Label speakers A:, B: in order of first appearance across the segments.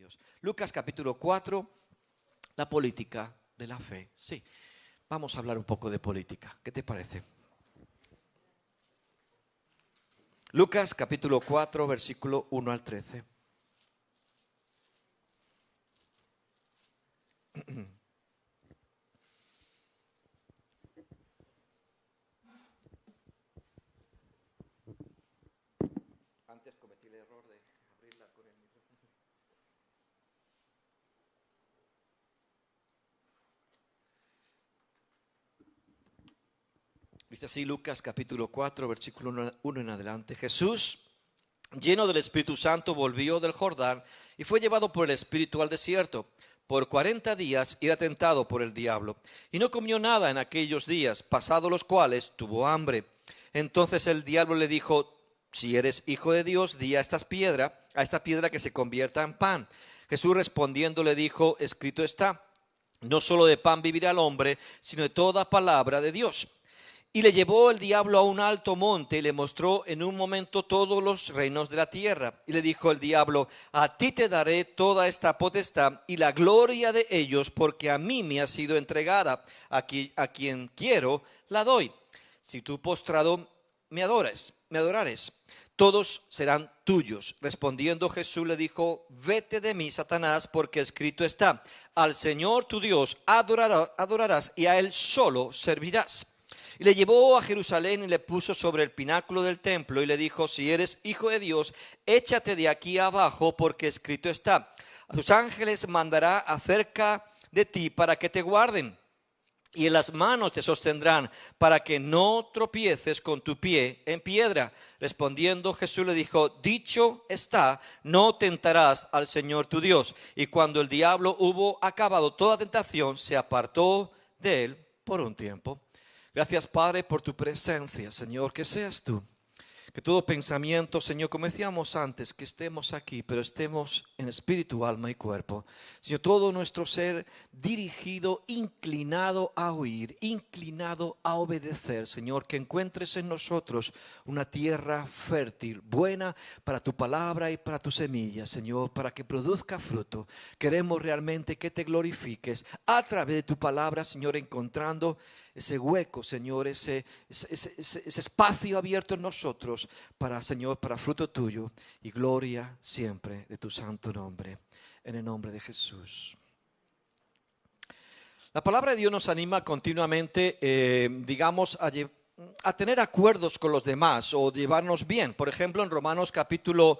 A: Dios. Lucas capítulo 4, la política de la fe. Sí, vamos a hablar un poco de política. ¿Qué te parece? Lucas capítulo 4, versículo 1 al 13. Antes cometí el error de abrirla con el micrófono. Dice así Lucas capítulo 4, versículo 1 en adelante. Jesús, lleno del Espíritu Santo, volvió del Jordán y fue llevado por el Espíritu al desierto. Por 40 días era tentado por el diablo, y no comió nada en aquellos días, pasados los cuales tuvo hambre. Entonces el diablo le dijo: si eres hijo de Dios, di a esta piedra que se convierta en pan. Jesús respondiendo le dijo: escrito está, no solo de pan vivirá el hombre, sino de toda palabra de Dios. Y le llevó el diablo a un alto monte y le mostró en un momento todos los reinos de la tierra. Y le dijo el diablo: a ti te daré toda esta potestad y la gloria de ellos, porque a mí me ha sido entregada. A quien quiero la doy. Si tú postrado me adorares, todos serán tuyos. Respondiendo Jesús le dijo: vete de mí, Satanás, porque escrito está, al Señor tu Dios adorarás y a Él solo servirás. Y le llevó a Jerusalén y le puso sobre el pináculo del templo y le dijo: si eres hijo de Dios, échate de aquí abajo, porque escrito está, a sus ángeles mandará acerca de ti para que te guarden, y en las manos te sostendrán, para que no tropieces con tu pie en piedra. Respondiendo Jesús le dijo: dicho está, no tentarás al Señor tu Dios. Y cuando el diablo hubo acabado toda tentación, se apartó de él por un tiempo. Gracias, Padre, por tu presencia, Señor, que seas tú. Que todo pensamiento, Señor, como decíamos antes, que estemos aquí, pero estemos en espíritu, alma y cuerpo. Señor, todo nuestro ser dirigido, inclinado a oír, inclinado a obedecer. Señor, que encuentres en nosotros una tierra fértil, buena para tu palabra y para tu semilla, Señor, para que produzca fruto. Queremos realmente que te glorifiques a través de tu palabra, Señor, encontrando ese hueco, Señor, ese espacio abierto en nosotros para, Señor, para fruto tuyo y gloria siempre de tu santo nombre, en el nombre de Jesús. La palabra de Dios nos anima continuamente, a tener acuerdos con los demás o llevarnos bien. Por ejemplo, en Romanos capítulo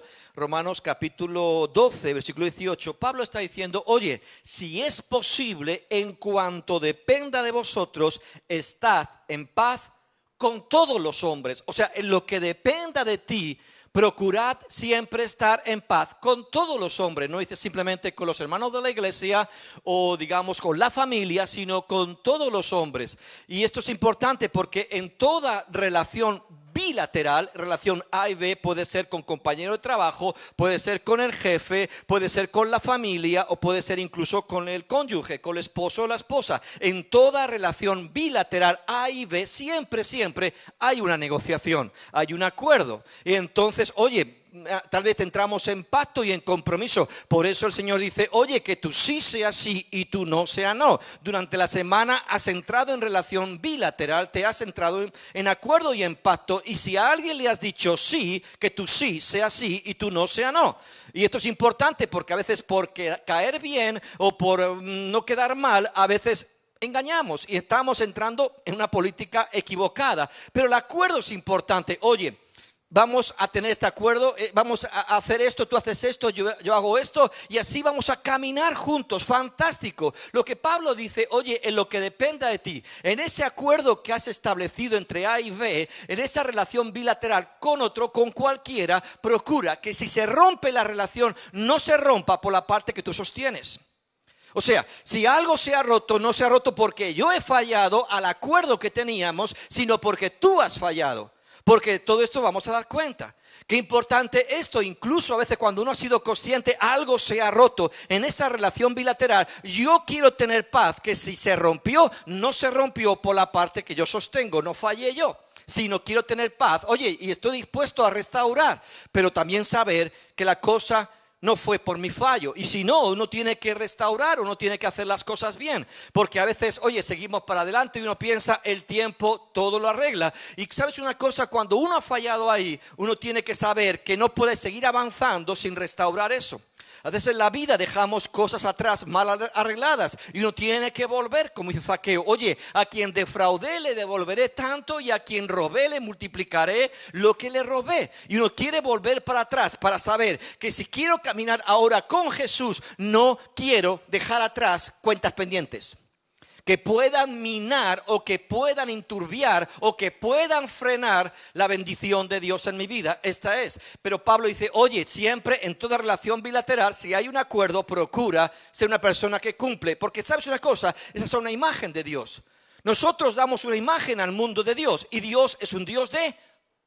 A: 12, versículo 18, Pablo está diciendo: oye, si es posible, en cuanto dependa de vosotros, estad en paz con todos los hombres. O sea, en lo que dependa de ti, procurad siempre estar en paz con todos los hombres. No dice simplemente con los hermanos de la iglesia o digamos con la familia, sino con todos los hombres. Y esto es importante porque en toda relación bilateral, relación A y B, puede ser con compañero de trabajo, puede ser con el jefe, puede ser con la familia o puede ser incluso con el cónyuge, con el esposo o la esposa. En toda relación bilateral A y B siempre hay una negociación, hay un acuerdo. Y entonces, oye, tal vez entramos en pacto y en compromiso. Por eso el Señor dice: oye, que tú sí sea sí y tú no sea no. Durante la semana has entrado en relación bilateral, te has entrado en acuerdo y en pacto. Y si a alguien le has dicho sí, que tú sí sea sí y tú no sea no. Y esto es importante porque a veces por caer bien o por no quedar mal, a veces engañamos y estamos entrando en una política equivocada. Pero el acuerdo es importante. Oye, vamos a tener este acuerdo, vamos a hacer esto, tú haces esto, yo hago esto, y así vamos a caminar juntos. Fantástico. Lo que Pablo dice: oye, en lo que dependa de ti, en ese acuerdo que has establecido entre A y B, en esa relación bilateral con otro, con cualquiera, procura que si se rompe la relación, no se rompa por la parte que tú sostienes. O sea, si algo se ha roto, no se ha roto porque yo he fallado al acuerdo que teníamos, sino porque tú has fallado. Porque todo esto vamos a dar cuenta. Qué importante esto, incluso a veces cuando uno ha sido consciente, algo se ha roto en esa relación bilateral. Yo quiero tener paz, que si se rompió, no se rompió por la parte que yo sostengo, no fallé yo, sino quiero tener paz. Oye, y estoy dispuesto a restaurar, pero también saber que la cosa no fue por mi fallo. Y si no, uno tiene que restaurar, uno tiene que hacer las cosas bien. Porque a veces, oye, seguimos para adelante y uno piensa, el tiempo todo lo arregla. Y sabes una cosa, cuando uno ha fallado ahí, uno tiene que saber que no puede seguir avanzando sin restaurar eso. A veces en la vida dejamos cosas atrás mal arregladas y uno tiene que volver, como dice Zaqueo. Oye, a quien defraudé le devolveré tanto y a quien robé le multiplicaré lo que le robé. Y uno quiere volver para atrás para saber que si quiero caminar ahora con Jesús, no quiero dejar atrás cuentas pendientes que puedan minar o que puedan enturbiar o que puedan frenar la bendición de Dios en mi vida. Esta es. Pero Pablo dice, oye, siempre en toda relación bilateral, si hay un acuerdo, procura ser una persona que cumple. Porque sabes una cosa, esa es una imagen de Dios. Nosotros damos una imagen al mundo de Dios y Dios es un Dios de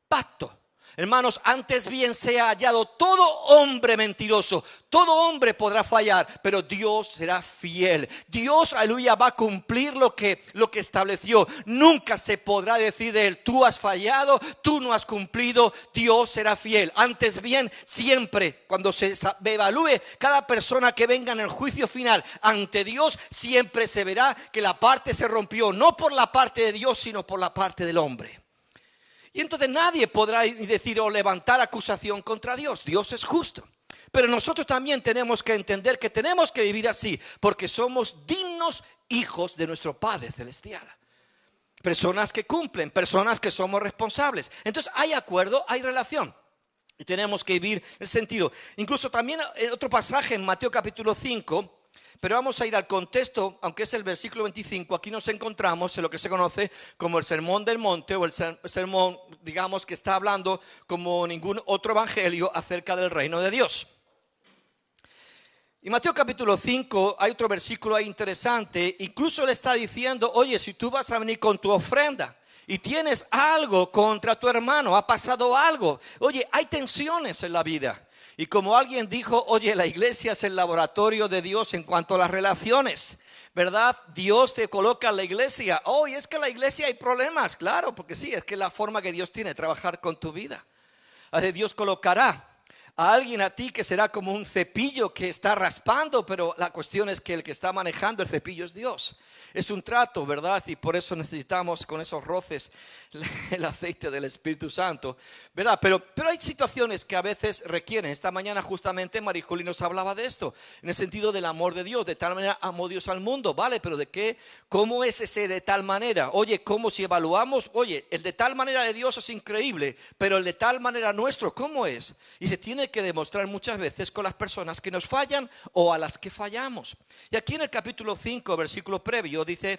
A: pacto. Hermanos, antes bien sea hallado todo hombre mentiroso. Todo hombre podrá fallar, pero Dios será fiel. Dios, aleluya, va a cumplir lo que estableció. Nunca se podrá decir de él, tú has fallado, tú no has cumplido. Dios será fiel. Antes bien, siempre, cuando se evalúe cada persona que venga en el juicio final ante Dios, siempre se verá que la parte se rompió, no por la parte de Dios, sino por la parte del hombre. Y entonces nadie podrá decir o levantar acusación contra Dios. Dios es justo. Pero nosotros también tenemos que entender que tenemos que vivir así, porque somos dignos hijos de nuestro Padre Celestial. Personas que cumplen, personas que somos responsables. Entonces hay acuerdo, hay relación. Y tenemos que vivir en ese sentido. Incluso también en otro pasaje en Mateo capítulo 5, pero vamos a ir al contexto, aunque es el versículo 25, aquí nos encontramos en lo que se conoce como el Sermón del Monte o el sermón, digamos, que está hablando como ningún otro evangelio acerca del reino de Dios. En Mateo capítulo 5 hay otro versículo ahí interesante, incluso le está diciendo, oye, si tú vas a venir con tu ofrenda y tienes algo contra tu hermano, ha pasado algo, oye, hay tensiones en la vida. Y como alguien dijo, oye, la iglesia es el laboratorio de Dios en cuanto a las relaciones, ¿verdad? Dios te coloca en la iglesia. Oh, y es que en la iglesia hay problemas. Claro, porque sí, es que es la forma que Dios tiene de trabajar con tu vida. Así Dios colocará a alguien a ti que será como un cepillo que está raspando, pero la cuestión es que el que está manejando el cepillo es Dios. Es un trato, ¿verdad? Y por eso necesitamos con esos roces el aceite del Espíritu Santo, ¿verdad? Pero hay situaciones que a veces requieren. Esta mañana justamente Marijoli nos hablaba de esto, en el sentido del amor de Dios. De tal manera amó Dios al mundo, ¿vale? Pero ¿de qué? ¿Cómo es ese de tal manera? Oye, ¿cómo si evaluamos? Oye, el de tal manera de Dios es increíble, pero el de tal manera nuestro, ¿cómo es? Y se tiene que demostrar muchas veces con las personas que nos fallan o a las que fallamos. Y aquí en el capítulo 5, versículo previo, dice,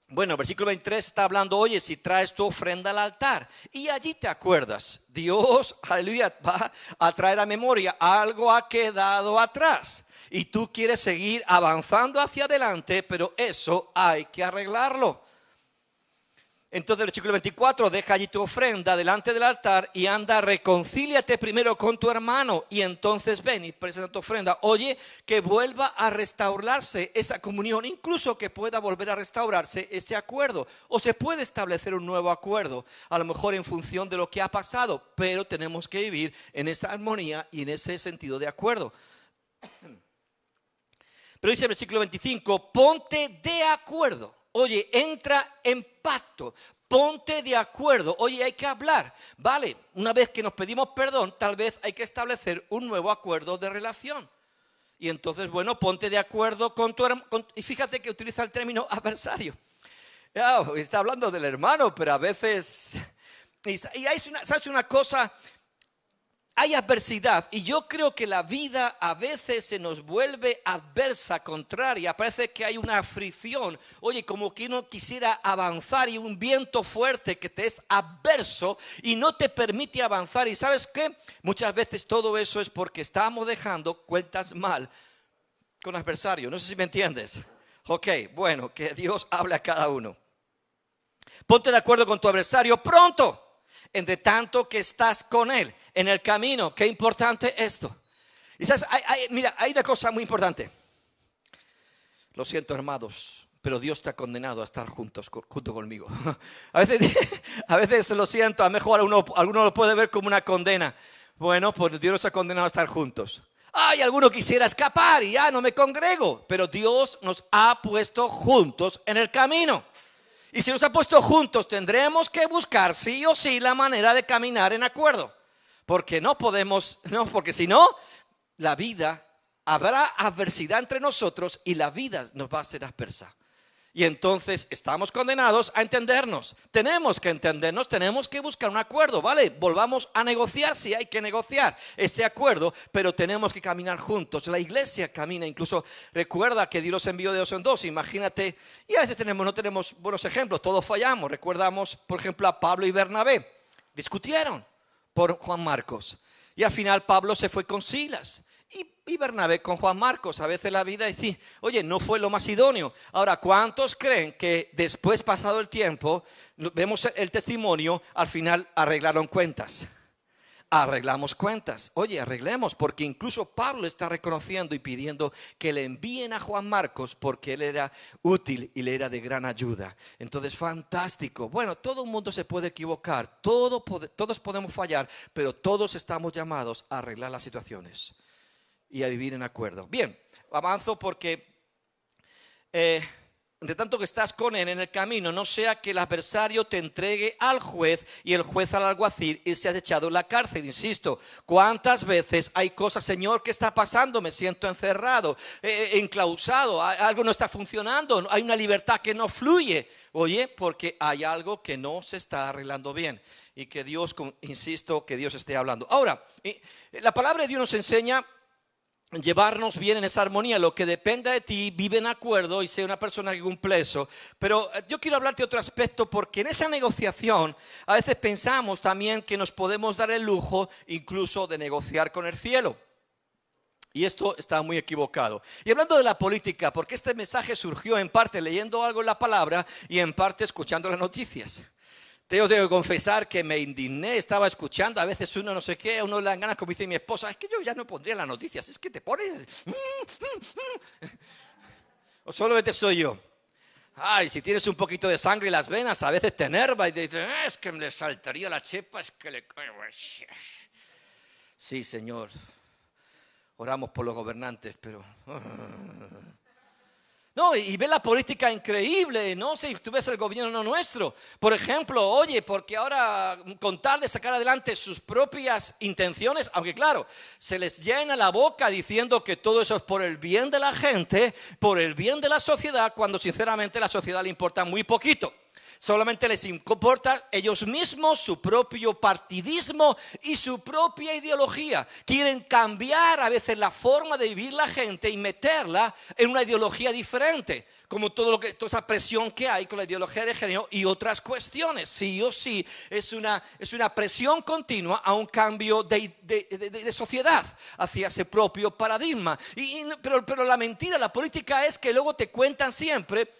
A: bueno, versículo 23 está hablando, oye, si traes tu ofrenda al altar y allí te acuerdas, Dios, aleluya, va a traer a memoria, algo ha quedado atrás y tú quieres seguir avanzando hacia adelante, pero eso hay que arreglarlo. Entonces el versículo 24, deja allí tu ofrenda delante del altar y anda, reconcíliate primero con tu hermano y entonces ven y presenta tu ofrenda. Oye, que vuelva a restaurarse esa comunión, incluso que pueda volver a restaurarse ese acuerdo. O se puede establecer un nuevo acuerdo, a lo mejor en función de lo que ha pasado, pero tenemos que vivir en esa armonía y en ese sentido de acuerdo. Pero dice el versículo 25, ponte de acuerdo. Oye, entra en pacto, ponte de acuerdo. Oye, hay que hablar. Vale, una vez que nos pedimos perdón, tal vez hay que establecer un nuevo acuerdo de relación. Y entonces, bueno, ponte de acuerdo con tu hermano. Y fíjate que utiliza el término adversario. Está hablando del hermano, pero a veces... Y hay ¿sabes una cosa? Hay adversidad y yo creo que la vida a veces se nos vuelve adversa, contraria. Parece que hay una fricción. Oye, como que uno quisiera avanzar y un viento fuerte que te es adverso y no te permite avanzar. ¿Y sabes qué? Muchas veces todo eso es porque estamos dejando cuentas mal con adversario. No sé si me entiendes. Ok, bueno, que Dios hable a cada uno. Ponte de acuerdo con tu adversario pronto. Entre tanto que estás con él en el camino. Qué importante esto. Y sabes, mira, hay una cosa muy importante. Lo siento, hermanos, pero Dios te ha condenado a estar junto conmigo. A veces lo siento, a lo mejor alguno lo puede ver como una condena. Bueno, pues Dios nos ha condenado a estar juntos. Ay, alguno quisiera escapar y ya no me congrego. Pero Dios nos ha puesto juntos en el camino. Y si nos ha puesto juntos, tendremos que buscar sí o sí la manera de caminar en acuerdo. Porque no podemos, no, porque si no, la vida, habrá adversidad entre nosotros y la vida nos va a ser aspersa. Y entonces estamos condenados a entendernos. Tenemos que entendernos, tenemos que buscar un acuerdo, ¿vale? Volvamos a negociar si hay que negociar ese acuerdo, pero tenemos que caminar juntos. La iglesia camina, incluso recuerda que Dios los envió de dos en dos. Imagínate, y a veces no tenemos buenos ejemplos, todos fallamos. Recordamos, por ejemplo, a Pablo y Bernabé. Discutieron por Juan Marcos. Y al final Pablo se fue con Silas. Y Bernabé con Juan Marcos. A veces la vida dice, oye, no fue lo más idóneo. Ahora, ¿cuántos creen que después, pasado el tiempo, vemos el testimonio, al final arreglaron cuentas? Arreglamos cuentas. Oye, arreglemos, porque incluso Pablo está reconociendo y pidiendo que le envíen a Juan Marcos porque él era útil y le era de gran ayuda. Entonces, fantástico. Bueno, todo el mundo se puede equivocar, todos podemos fallar, pero todos estamos llamados a arreglar las situaciones y a vivir en acuerdo. Bien, avanzo porque de tanto que estás con él en el camino, no sea que el adversario te entregue al juez y el juez al alguacil y seas echado en la cárcel. Insisto, ¿cuántas veces hay cosas, Señor, qué está pasando? Me siento encerrado, enclausado, algo no está funcionando, hay una libertad que no fluye. Oye, porque hay algo que no se está arreglando bien y que Dios, insisto, que Dios esté hablando. Ahora, la palabra de Dios nos enseña llevarnos bien en esa armonía. Lo que dependa de ti, vive en acuerdo y sea una persona que cumple eso. Pero yo quiero hablarte de otro aspecto, porque en esa negociación a veces pensamos también que nos podemos dar el lujo incluso de negociar con el cielo. Y esto está muy equivocado. Y hablando de la política, porque este mensaje surgió en parte leyendo algo en la palabra y en parte escuchando las noticias. Tengo que confesar que me indigné, estaba escuchando, a veces uno no sé qué, uno le dan ganas, como dice mi esposa, es que yo ya no pondría las noticias, es que te pones... O solamente soy yo. Ay, si tienes un poquito de sangre en las venas, a veces te enerva y te dices, es que me saltaría la chepa, es que le... Sí, Señor, oramos por los gobernantes, pero... No, y ve la política increíble, ¿no? Si tú ves el gobierno nuestro, por ejemplo, oye, porque ahora con tal de sacar adelante sus propias intenciones, aunque claro, se les llena la boca diciendo que todo eso es por el bien de la gente, por el bien de la sociedad, cuando sinceramente a la sociedad le importa muy poquito. Solamente les importa ellos mismos, su propio partidismo y su propia ideología. Quieren cambiar a veces la forma de vivir la gente y meterla en una ideología diferente, como toda esa presión que hay con la ideología de género y otras cuestiones. Sí o sí, es una presión continua a un cambio de sociedad hacia ese propio paradigma. Pero la mentira, la política es que luego te cuentan siempre...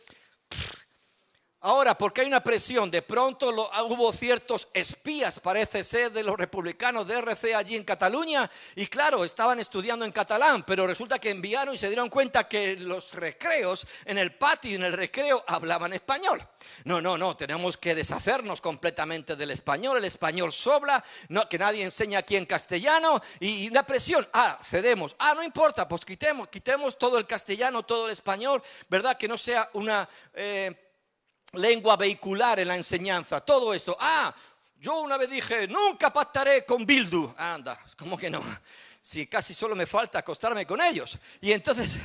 A: Ahora, porque hay una presión, de pronto hubo ciertos espías, parece ser, de los republicanos de RC allí en Cataluña, y claro, estaban estudiando en catalán, pero resulta que enviaron y se dieron cuenta que los recreos, en el patio y en el recreo, hablaban español. No, tenemos que deshacernos completamente del español, el español sobra, no, que nadie enseña aquí en castellano, y la presión, cedemos, no importa, pues quitemos todo el castellano, todo el español, ¿verdad? Que no sea una... lengua vehicular en la enseñanza, todo esto. Yo una vez dije, nunca pactaré con Bildu. Anda, ¿cómo que no? Si casi solo me falta acostarme con ellos. Y entonces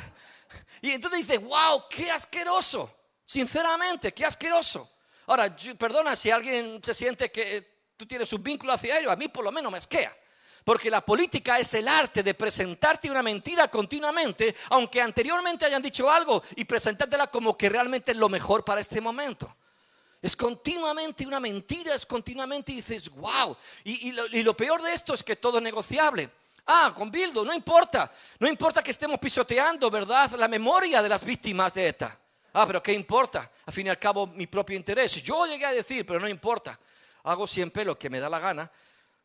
A: dice, wow, qué asqueroso. Sinceramente, qué asqueroso. Ahora, perdona si alguien se siente que tú tienes un vínculo hacia ellos, a mí por lo menos me asquea. Porque la política es el arte de presentarte una mentira continuamente, aunque anteriormente hayan dicho algo, y presentártela como que realmente es lo mejor para este momento. Es continuamente una mentira, es continuamente y dices, wow. Y lo peor de esto es que todo es negociable. Con Bildu, no importa que estemos pisoteando, ¿verdad?, la memoria de las víctimas de ETA. Pero ¿qué importa? Al fin y al cabo, mi propio interés. Yo llegué a decir, pero no importa. Hago siempre lo que me da la gana.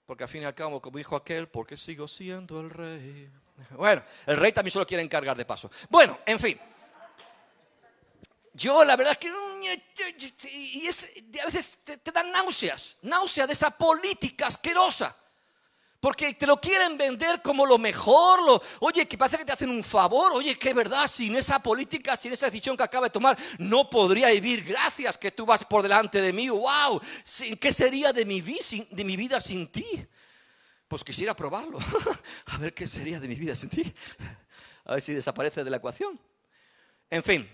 A: Porque al fin y al cabo, como dijo aquel, porque sigo siendo el rey. Bueno, el rey también se lo quiere encargar de paso. Bueno, en fin. Yo la verdad es que... a veces te dan náuseas de esa política asquerosa. Porque te lo quieren vender como lo mejor. Oye, que parece que te hacen un favor. Oye, que verdad, sin esa política, sin esa decisión que acaba de tomar, no podría vivir. Gracias que tú vas por delante de mí. ¡Wow! ¿Qué sería de mi vida sin ti? Pues quisiera probarlo. A ver qué sería de mi vida sin ti. A ver si desaparece de la ecuación. En fin,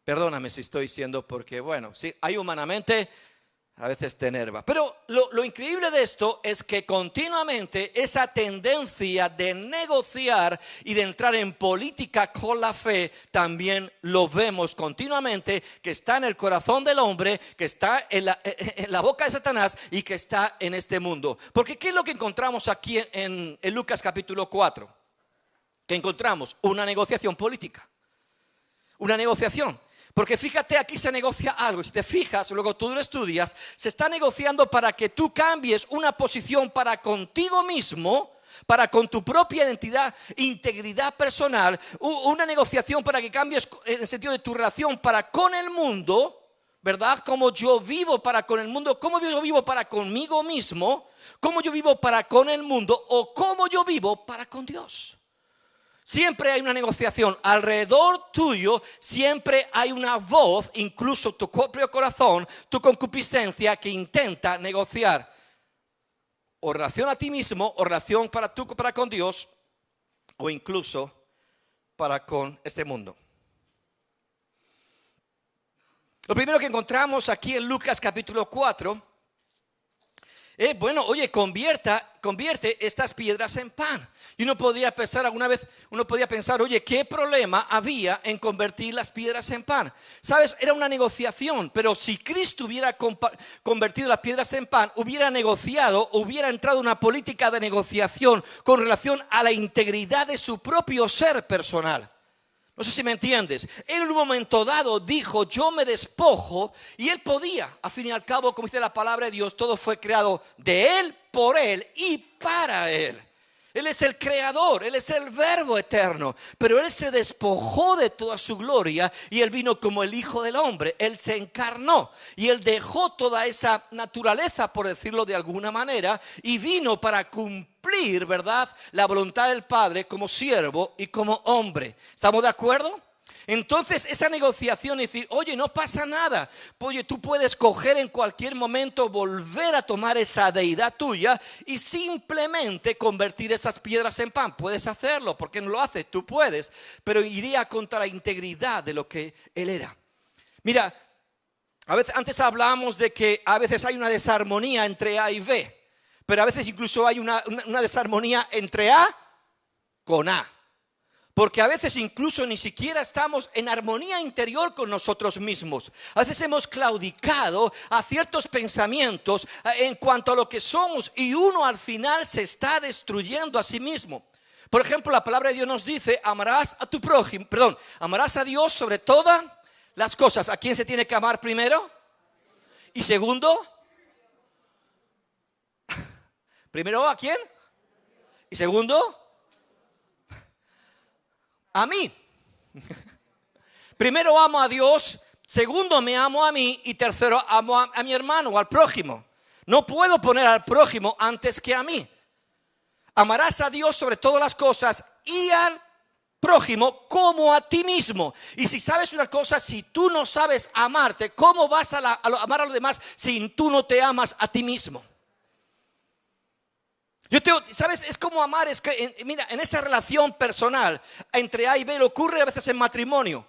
A: perdóname si estoy siendo, porque bueno, sí, hay humanamente a veces te enerva. Pero lo increíble de esto es que continuamente esa tendencia de negociar y de entrar en política con la fe también lo vemos continuamente, que está en el corazón del hombre, que está en la boca de Satanás y que está en este mundo. Porque ¿qué es lo que encontramos aquí en Lucas capítulo 4? Que encontramos una negociación política. Una negociación. Porque fíjate, aquí se negocia algo. Si te fijas, luego tú lo estudias, se está negociando para que tú cambies una posición para contigo mismo, para con tu propia identidad, integridad personal, una negociación para que cambies en el sentido de tu relación para con el mundo, ¿verdad? Cómo yo vivo para con el mundo, cómo yo vivo para conmigo mismo, cómo yo vivo para con el mundo o cómo yo vivo para con Dios. Siempre hay una negociación alrededor tuyo, siempre hay una voz, incluso tu propio corazón, tu concupiscencia que intenta negociar o relación a ti mismo, o relación para con Dios, o incluso para con este mundo. Lo primero que encontramos aquí en Lucas capítulo 4 convierte estas piedras en pan. Y uno podría pensar oye, ¿qué problema había en convertir las piedras en pan? ¿Sabes? Era una negociación, pero si Cristo hubiera convertido las piedras en pan, hubiera negociado, hubiera entrado en una política de negociación con relación a la integridad de su propio ser personal. No sé si me entiendes. Él en un momento dado dijo, yo me despojo, y él podía. Al fin y al cabo, como dice la palabra de Dios, todo fue creado de él, por él y para él. Él es el creador, él es el verbo eterno, pero él se despojó de toda su gloria y él vino como el Hijo del Hombre. Él se encarnó y él dejó toda esa naturaleza, por decirlo de alguna manera, y vino para cumplir, ¿verdad?, la voluntad del Padre como siervo y como hombre. ¿Estamos de acuerdo? Entonces esa negociación y decir, oye, no pasa nada, oye, tú puedes coger en cualquier momento, volver a tomar esa deidad tuya y simplemente convertir esas piedras en pan. Puedes hacerlo, ¿por qué no lo haces? Tú puedes, pero iría contra la integridad de lo que él era. Mira, antes hablábamos de que a veces hay una desarmonía entre A y B, pero a veces incluso hay una desarmonía entre A con A. Porque a veces incluso ni siquiera estamos en armonía interior con nosotros mismos. A veces hemos claudicado a ciertos pensamientos en cuanto a lo que somos y uno al final se está destruyendo a sí mismo. Por ejemplo, la palabra de Dios nos dice, amarás a Dios sobre todas las cosas. ¿A quién se tiene que amar primero? Y segundo, primero ¿a quién? Y segundo, a mí. Primero amo a Dios, segundo me amo a mí y tercero amo a mi hermano o al prójimo. No puedo poner al prójimo antes que a mí. Amarás a Dios sobre todas las cosas y al prójimo como a ti mismo. Y si sabes una cosa, si tú no sabes amarte, ¿cómo vas a amar a los demás si tú no te amas a ti mismo? ¿Sabes? Es como amar, es que, mira, en esa relación personal entre A y B, lo ocurre a veces en matrimonio.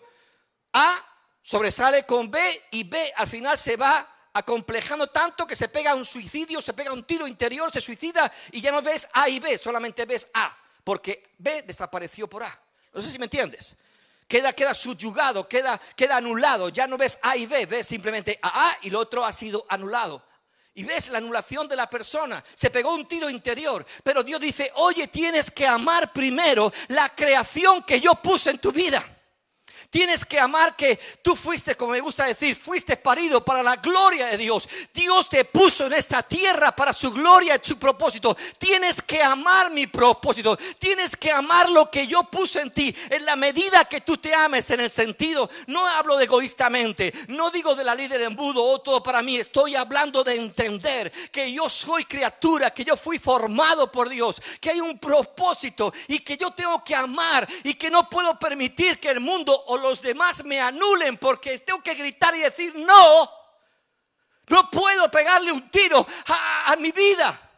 A: A sobresale con B y B al final se va acomplejando tanto que se pega un suicidio, se pega un tiro interior, se suicida y ya no ves A y B, solamente ves A, porque B desapareció por A. No sé si me entiendes. Queda subyugado, queda anulado, ya no ves A y B, ves simplemente A y lo otro ha sido anulado. Y ves la anulación de la persona, se pegó un tiro interior, pero Dios dice, oye, tienes que amar primero la creación que yo puse en tu vida. Tienes que amar que tú fuiste, como me gusta decir, fuiste parido para la gloria de Dios. Dios te puso en esta tierra para su gloria y su propósito. Tienes que amar mi propósito. Tienes que amar lo que yo puse en ti. En la medida que tú te ames, en el sentido, no hablo de egoístamente, no digo de la ley del embudo, oh, todo para mí. Estoy hablando de entender que yo soy criatura, que yo fui formado por Dios, que hay un propósito y que yo tengo que amar y que no puedo permitir que el mundo o los demás me anulen, porque tengo que gritar y decir no puedo pegarle un tiro a mi vida.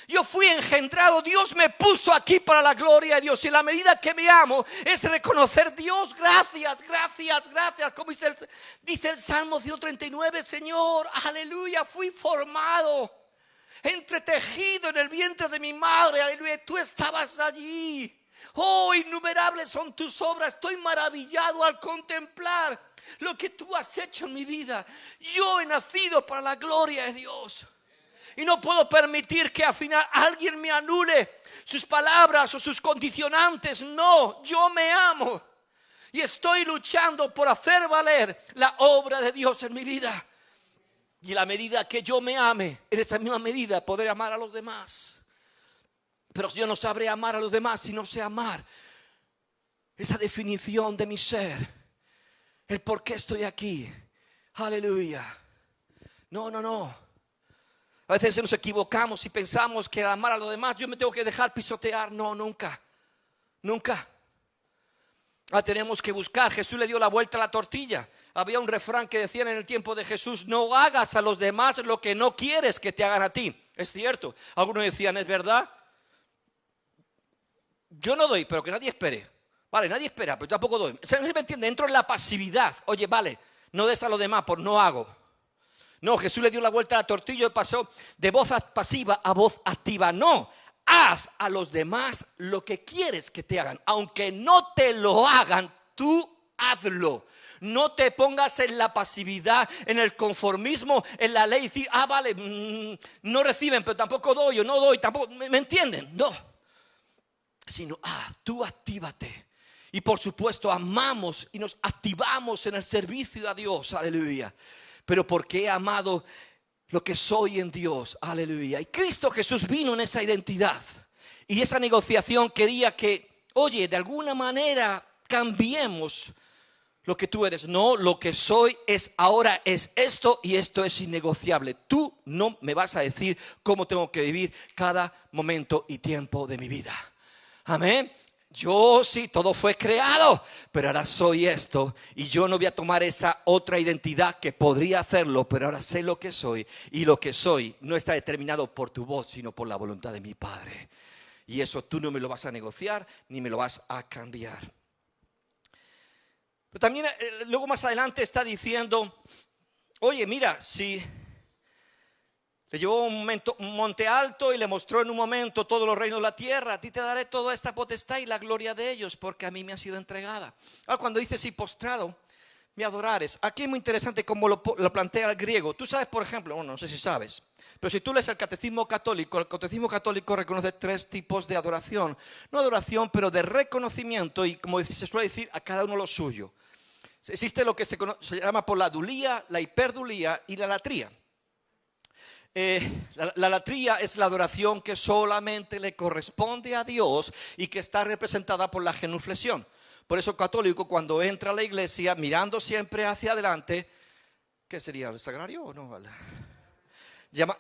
A: Yo fui engendrado, Dios me puso aquí para la gloria de Dios. Y la medida que me amo es reconocer: Dios, gracias, gracias, gracias. Como dice el Salmo 139, Señor, aleluya, fui formado, entretejido en el vientre de mi madre, aleluya, tú estabas allí. Oh, innumerables son tus obras, estoy maravillado al contemplar lo que tú has hecho en mi vida. Yo he nacido para la gloria de Dios. Y no puedo permitir que al final alguien me anule sus palabras o sus condicionantes. No, yo me amo. Y estoy luchando por hacer valer la obra de Dios en mi vida. Y en la medida que yo me ame, en esa misma medida podré amar a los demás. Pero yo no sabré amar a los demás si no sé amar esa definición de mi ser. El por qué estoy aquí. Aleluya. No. A veces nos equivocamos y pensamos que al amar a los demás yo me tengo que dejar pisotear. No, nunca. Tenemos que buscar. Jesús le dio la vuelta a la tortilla. Había un refrán que decían en el tiempo de Jesús: no hagas a los demás lo que no quieres que te hagan a ti. Es cierto. Algunos decían: es verdad. Yo no doy, pero que nadie espere. Vale, nadie espera, pero yo tampoco doy. ¿Se me entiende? Entro en la pasividad. Oye, vale, no des a los demás, pues no hago. No, Jesús le dio la vuelta a la tortilla y pasó de voz pasiva a voz activa. No, haz a los demás lo que quieres que te hagan. Aunque no te lo hagan, tú hazlo. No te pongas en la pasividad, en el conformismo, en la ley. Decir: vale, no reciben, pero tampoco doy, o no doy, tampoco. ¿Me entienden? No. Sino, tú actívate. Y por supuesto amamos y nos activamos en el servicio a Dios. Aleluya. Pero porque he amado lo que soy en Dios. Aleluya. Y Cristo Jesús vino en esa identidad. Y esa negociación quería que, oye, de alguna manera cambiemos lo que tú eres. No, lo que soy ahora es esto, y esto es innegociable. Tú no me vas a decir cómo tengo que vivir cada momento y tiempo de mi vida. Amén. Yo sí, todo fue creado, pero ahora soy esto, y yo no voy a tomar esa otra identidad que podría hacerlo, pero ahora sé lo que soy, y lo que soy no está determinado por tu voz, sino por la voluntad de mi Padre. Y eso tú no me lo vas a negociar, ni me lo vas a cambiar. Pero también luego más adelante está diciendo: oye, mira, si le llevó a un monte alto y le mostró en un momento todos los reinos de la tierra. A ti te daré toda esta potestad y la gloria de ellos, porque a mí me ha sido entregada. Ahora, cuando dice: si postrado me adorares, aquí es muy interesante cómo lo plantea el griego. Tú sabes, por ejemplo, no sé si sabes, pero si tú lees el catecismo católico reconoce 3 tipos de adoración. No adoración, pero de reconocimiento, y como se suele decir, a cada uno lo suyo. Existe lo que se llama por la dulía, la hiperdulía y la latría. La latría es la adoración que solamente le corresponde a Dios y que está representada por la genuflexión. Por eso el católico, cuando entra a la iglesia mirando siempre hacia adelante, ¿qué sería? ¿El sagrario o no?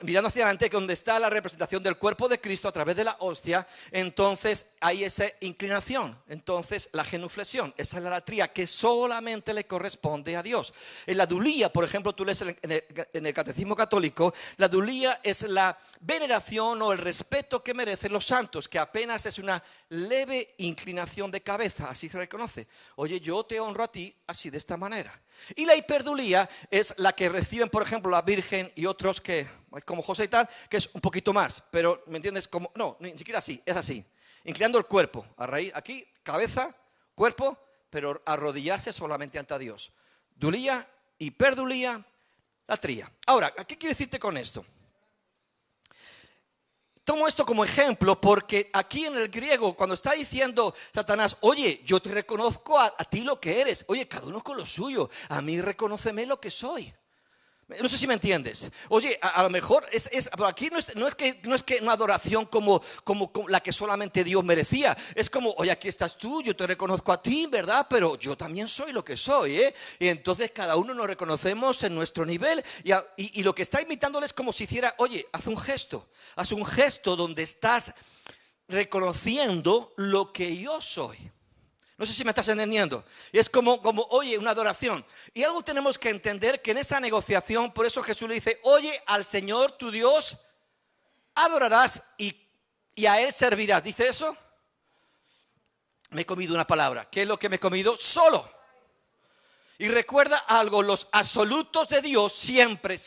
A: Mirando hacia adelante, que donde está la representación del cuerpo de Cristo a través de la hostia, entonces hay esa inclinación. Entonces la genuflexión, esa es la latría que solamente le corresponde a Dios. En la dulía, por ejemplo, tú lees en el catecismo católico, la dulía es la veneración o el respeto que merecen los santos, que apenas es una leve inclinación de cabeza, así se reconoce. Oye, yo te honro a ti así, de esta manera. Y la hiperdulía es la que reciben, por ejemplo, la Virgen y otros que, como José y tal, que es un poquito más, pero ¿me entiendes? No, ni siquiera así, es así, inclinando el cuerpo a raíz, aquí, cabeza, cuerpo, pero arrodillarse solamente ante Dios. Dulía, hiperdulía, latría. Ahora, ¿qué quiero decirte con esto? tomo esto como ejemplo porque aquí en el griego, cuando está diciendo Satanás, oye, yo te reconozco a ti lo que eres. Oye, cada uno con lo suyo. A mí reconóceme lo que soy. No sé si me entiendes. Oye, a lo mejor pero aquí no es que una adoración como la que solamente Dios merecía. Es como, oye, aquí estás tú, yo te reconozco a ti, ¿verdad? Pero yo también soy lo que soy, ¿eh? Y entonces cada uno nos reconocemos en nuestro nivel. Y lo que está invitándole es como si hiciera, oye, haz un gesto donde estás reconociendo lo que yo soy. No sé si me estás entendiendo. Y es como, oye, una adoración. Y algo tenemos que entender que en esa negociación, por eso Jesús le dice, oye, al Señor tu Dios adorarás y a Él servirás. ¿Dice eso? Me he comido una palabra. ¿Qué es lo que me he comido? Solo. Y recuerda algo, los absolutos de Dios siempre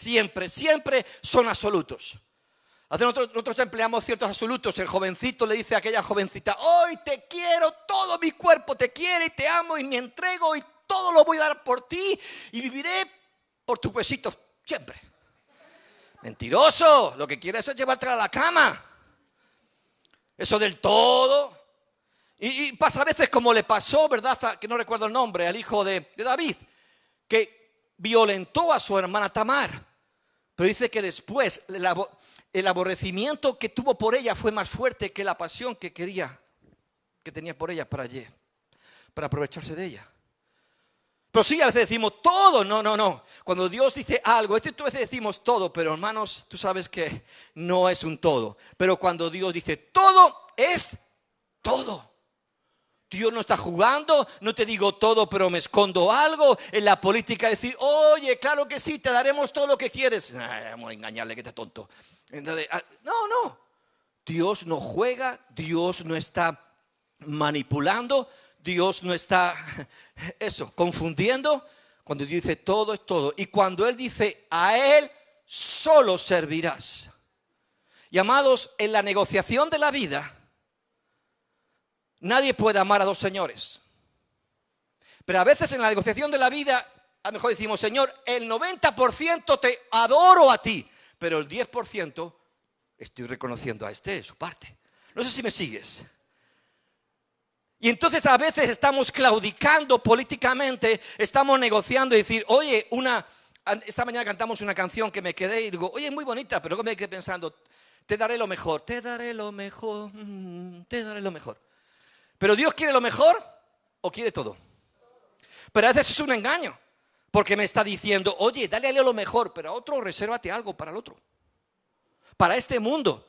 A: son absolutos. Nosotros empleamos ciertos absolutos. El jovencito le dice a aquella jovencita, hoy te quiero, todo mi cuerpo te quiere y te amo y me entrego y todo lo voy a dar por ti y viviré por tus huesitos siempre. Mentiroso, lo que quieres es llevarte a la cama. Eso del todo. Y pasa a veces como le pasó, ¿verdad? Hasta que no recuerdo el nombre, al hijo de David, que violentó a su hermana Tamar. Pero dice que después el aborrecimiento que tuvo por ella fue más fuerte que la pasión que tenía por ella para aprovecharse de ella. Pero sí, a veces decimos todo, no. Cuando Dios dice algo, a veces decimos todo, pero hermanos, tú sabes que no es un todo. Pero cuando Dios dice todo, es todo. Dios no está jugando, no te digo todo, pero me escondo algo. En la política decir, oye, claro que sí, te daremos todo lo que quieres. Vamos a engañarle, que está tonto. Entonces, no. Dios no juega, Dios no está manipulando, Dios no está confundiendo. Cuando Dios dice todo es todo. Y cuando Él dice, a Él solo servirás. Y amados, en la negociación de la vida, nadie puede amar a dos señores. Pero a veces en la negociación de la vida, a lo mejor decimos, Señor, el 90% te adoro a ti, pero el 10% estoy reconociendo a su parte. No sé si me sigues. Y entonces a veces estamos claudicando políticamente, estamos negociando y decir, oye, esta mañana cantamos una canción que me quedé y digo, oye, muy bonita, pero luego me quedé pensando, te daré lo mejor. ¿Pero Dios quiere lo mejor o quiere todo? Pero a veces es un engaño, porque me está diciendo, oye, dale a Él lo mejor, pero a otro resérvate algo para el otro. Para este mundo.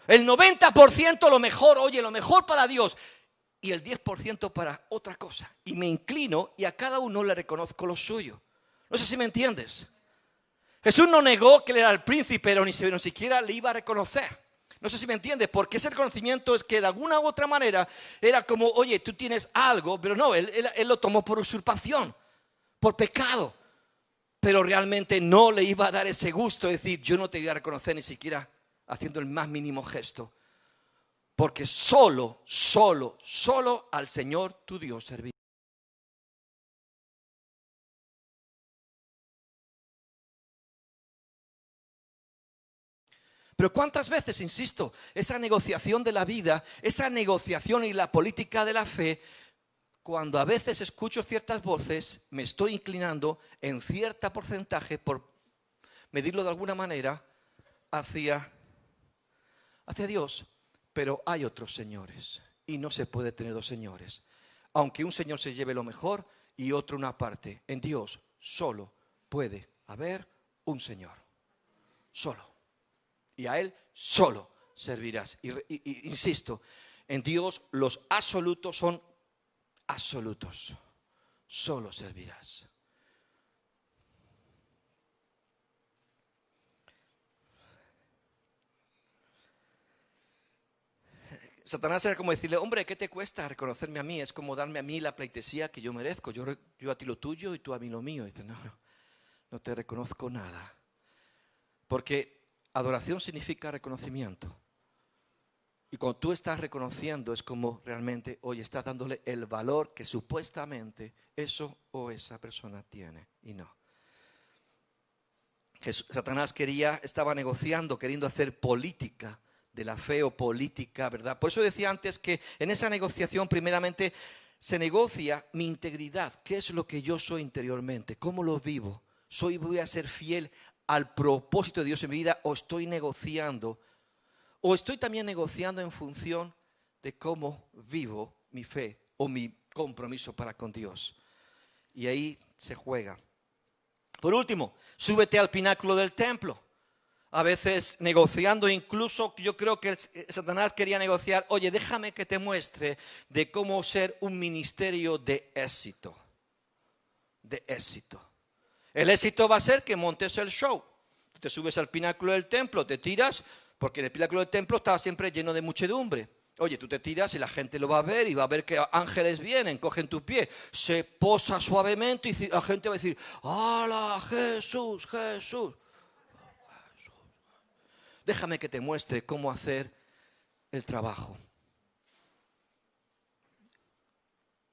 A: El 90% lo mejor, oye, lo mejor para Dios. Y el 10% para otra cosa. Y me inclino y a cada uno le reconozco lo suyo. No sé si me entiendes. Jesús no negó que Él era el príncipe, pero ni siquiera le iba a reconocer. No sé si me entiendes, porque ese reconocimiento es que de alguna u otra manera era como, oye, tú tienes algo, pero no, él lo tomó por usurpación, por pecado. Pero realmente no le iba a dar ese gusto de decir, yo no te voy a reconocer ni siquiera haciendo el más mínimo gesto. Porque solo al Señor tu Dios servirá. Pero ¿cuántas veces, insisto, esa negociación de la vida, esa negociación y la política de la fe, cuando a veces escucho ciertas voces, me estoy inclinando en cierto porcentaje, por medirlo de alguna manera, hacia Dios? Pero hay otros señores y no se puede tener dos señores. Aunque un señor se lleve lo mejor y otro una parte, en Dios solo puede haber un señor. Solo. Y a Él solo servirás. Y insisto, en Dios los absolutos son absolutos. Solo servirás. Satanás era como decirle, hombre, ¿qué te cuesta reconocerme a mí? Es como darme a mí la pleitesía que yo merezco. Yo a ti lo tuyo y tú a mí lo mío. Y dice, no te reconozco nada. Porque adoración significa reconocimiento. Y cuando tú estás reconociendo es como realmente, oye, estás dándole el valor que supuestamente eso o esa persona tiene. Y no. Satanás estaba negociando, queriendo hacer política de la fe o política, ¿verdad? Por eso decía antes que en esa negociación primeramente se negocia mi integridad. ¿Qué es lo que yo soy interiormente? ¿Cómo lo vivo? ¿Voy a ser fiel al propósito de Dios en mi vida o estoy negociando? ¿O estoy también negociando en función de cómo vivo mi fe o mi compromiso para con Dios? Y ahí se juega. Por último, súbete al pináculo del templo. A veces negociando, incluso yo creo que Satanás quería negociar, oye, déjame que te muestre de cómo ser un ministerio de éxito. De éxito. El éxito va a ser que montes el show. Te subes al pináculo del templo, te tiras, porque en el pináculo del templo estaba siempre lleno de muchedumbre. Oye, tú te tiras y la gente lo va a ver y va a ver que ángeles vienen, cogen tu pie, se posa suavemente y la gente va a decir, ¡hala, Jesús, Jesús! Déjame que te muestre cómo hacer el trabajo.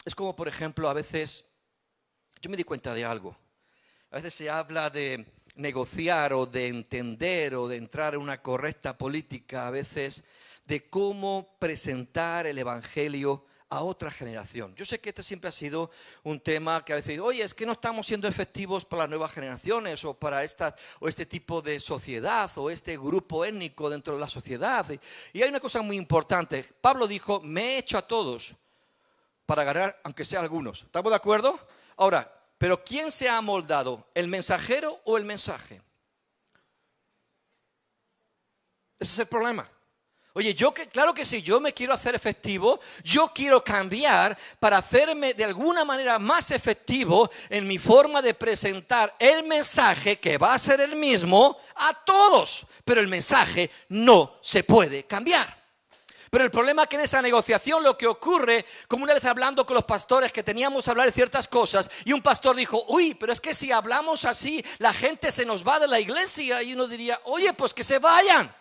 A: Es como, por ejemplo, a veces, yo me di cuenta de algo. A veces se habla de negociar o de entender o de entrar en una correcta política, a veces de cómo presentar el evangelio a otra generación. Yo sé que este siempre ha sido un tema que a veces, oye, es que no estamos siendo efectivos para las nuevas generaciones o para este tipo de sociedad o este grupo étnico dentro de la sociedad. Y hay una cosa muy importante. Pablo dijo, me he hecho a todos para ganar, aunque sea algunos. ¿Estamos de acuerdo? Ahora, pero ¿quién se ha amoldado? ¿El mensajero o el mensaje? Ese es el problema. Oye, claro que sí, yo me quiero hacer efectivo, yo quiero cambiar para hacerme de alguna manera más efectivo en mi forma de presentar el mensaje que va a ser el mismo a todos, pero el mensaje no se puede cambiar. Pero el problema es que en esa negociación lo que ocurre, como una vez hablando con los pastores que teníamos que hablar de ciertas cosas, y un pastor dijo, uy, pero es que si hablamos así, la gente se nos va de la iglesia, y uno diría, oye, pues que se vayan.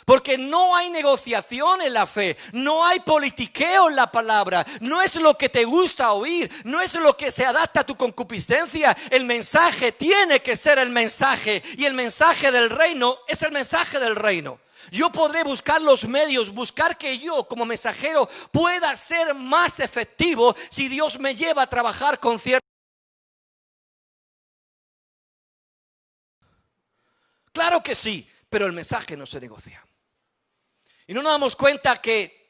A: Porque no hay negociación en la fe, no hay politiqueo en la palabra, no es lo que te gusta oír, no es lo que se adapta a tu concupiscencia. El mensaje tiene que ser el mensaje y el mensaje del reino es el mensaje del reino. Yo podré buscar los medios, buscar que yo como mensajero pueda ser más efectivo si Dios me lleva a trabajar con cierto. Claro que sí, pero el mensaje no se negocia. Y no nos damos cuenta que